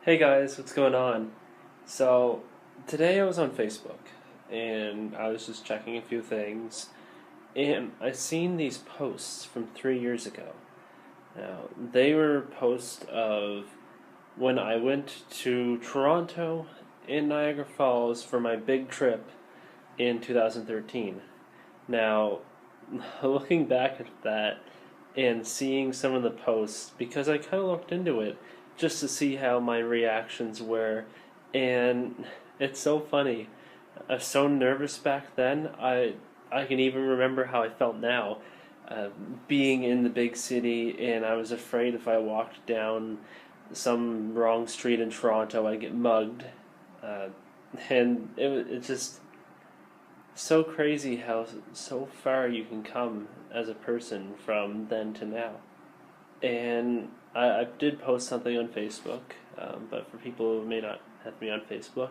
Hey guys, what's going on? So, today I was on Facebook and I was just checking a few things and I seen these posts from 3 years ago. Now, they were posts of when I went to Toronto and Niagara Falls for my big trip in 2013. Now, looking back at that and seeing some of the posts, because I kind of looked into it just to see how my reactions were, and it's so funny. I was so nervous back then. I can even remember how I felt now, uh, being in the big city, and I was afraid if I walked down some wrong street in Toronto, I'd get mugged. Uh, and it's just so crazy how so far you can come as a person from then to now. And I did post something on Facebook, but for people who may not have me on Facebook,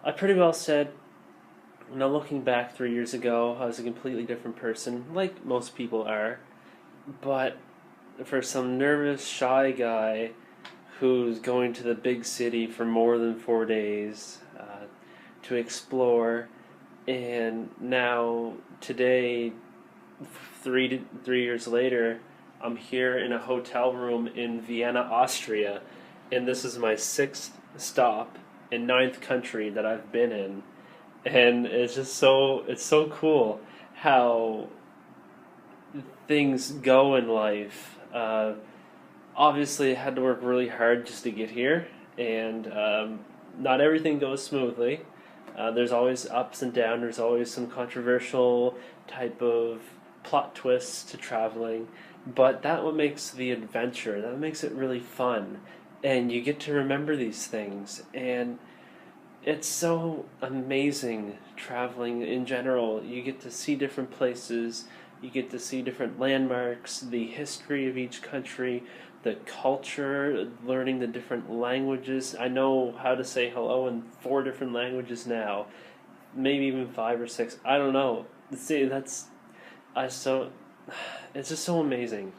I pretty well said, looking back 3 years ago, I was a completely different person, like most people are. But for some nervous, shy guy who's going to the big city for more than 4 days to explore, and now today, 3 years later, I'm here in a hotel room in Vienna, Austria, and this is my sixth stop and ninth country that I've been in, and it's so cool how things go in life. Obviously, I had to work really hard just to get here, and not everything goes smoothly. There's always ups and downs. There's always some controversial type of plot twists to traveling, but that what makes the adventure. That makes it really fun, and you get to remember these things. And it's so amazing traveling in general. You get to see different places, you get to see different landmarks, the history of each country, the culture, learning the different languages. I know how to say hello in four different languages now, maybe even five or six. I don't know. See, I so it's just so amazing.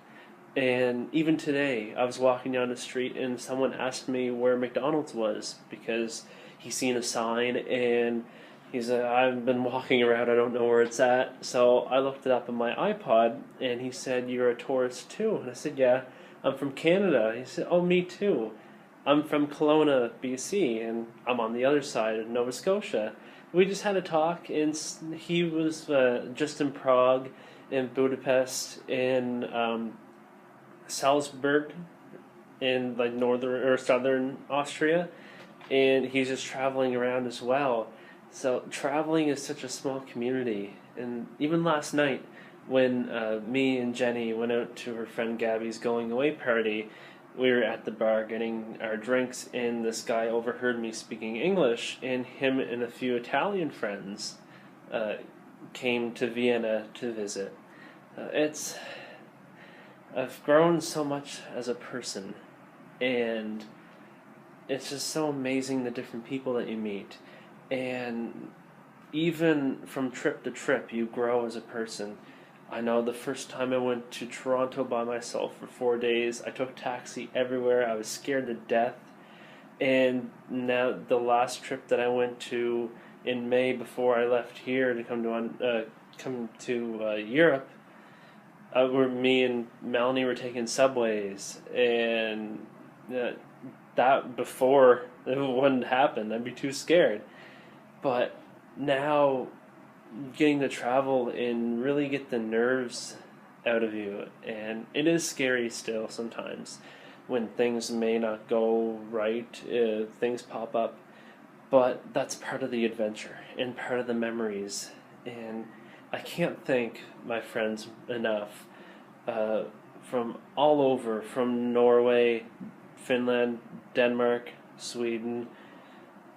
And even today, I was walking down the street and someone asked me where McDonald's was because he seen a sign and he's like, I've been walking around, I don't know where it's at. So I looked it up on my iPod and he said, "You're a tourist too?" And I said, "Yeah, I'm from Canada." He said, "Oh, me too. I'm from Kelowna, BC, and I'm on the other side of Nova Scotia." We just had a talk, and he was just in Prague, in Budapest, in Salzburg, in like northern or southern Austria, and he's just traveling around as well. So traveling is such a small community, and even last night when me and Jenny went out to her friend Gabby's going away party, we were at the bar getting our drinks, and this guy overheard me speaking English, and him and a few Italian friends uh, came to Vienna to visit. It's I've grown so much as a person, and it's just so amazing the different people that you meet. And even from trip to trip, you grow as a person. I know the first time I went to Toronto by myself for 4 days, I took taxi everywhere. I was scared to death. And now the last trip that I went to in May before I left here to come to Europe, where me and Melanie were taking subways, and uh, that before it wouldn't happen. I'd be too scared. But now, getting to travel and really get the nerves out of you, and it is scary still sometimes when things may not go right, things pop up. But that's part of the adventure and part of the memories. And I can't thank my friends enough, uh, from all over, from Norway, Finland, Denmark, Sweden,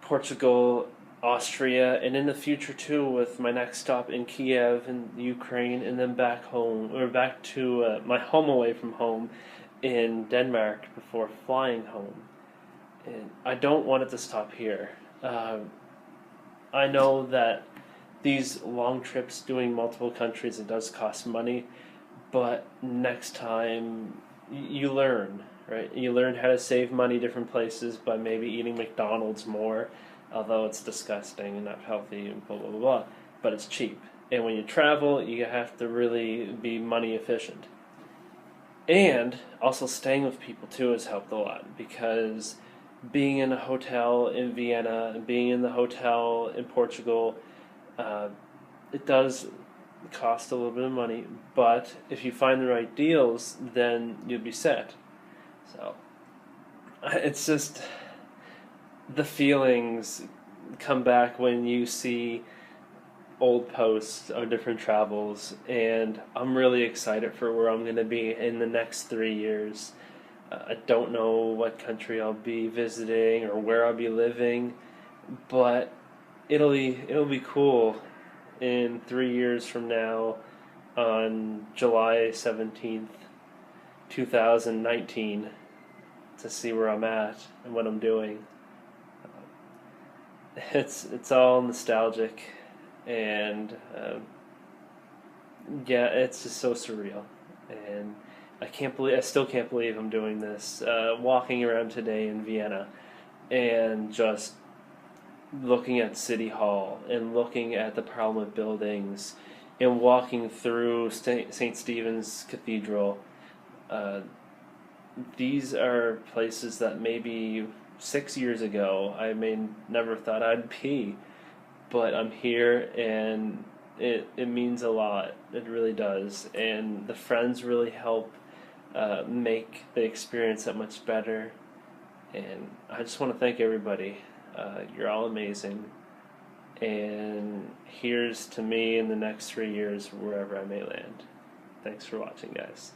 Portugal, Austria, and in the future too, with my next stop in Kiev in Ukraine, and then back home, or back to my home away from home in Denmark before flying home. And I don't want it to stop here. Uh, I know that these long trips doing multiple countries, it does cost money, but next time you learn, right? You learn how to save money different places by maybe eating McDonald's more, although it's disgusting and not healthy and blah blah blah blah. But it's cheap, and when you travel, you have to really be money efficient. And also staying with people too has helped a lot because being in a hotel in Vienna and being in the hotel in Portugal, uh, it does cost a little bit of money, but if you find the right deals, then you'll be set. So it's just the feelings come back when you see old posts of different travels, and I'm really excited for where I'm going to be in the next 3 years. I don't know what country I'll be visiting or where I'll be living, but it'll be cool in 3 years from now on July 17th, 2019 to see where I'm at and what I'm doing. It's all nostalgic, and yeah, it's just so surreal, and I still can't believe I'm doing this. Walking around today in Vienna, and just looking at City Hall and looking at the Parliament buildings, and walking through St. Stephen's Cathedral. Uh, these are places that maybe 6 years ago I may never thought I'd be, but I'm here, and it means a lot. It really does, and the friends really help make the experience that much better. And I just want to thank everybody. You're all amazing, and here's to me in the next 3 years wherever I may land. Thanks for watching, guys.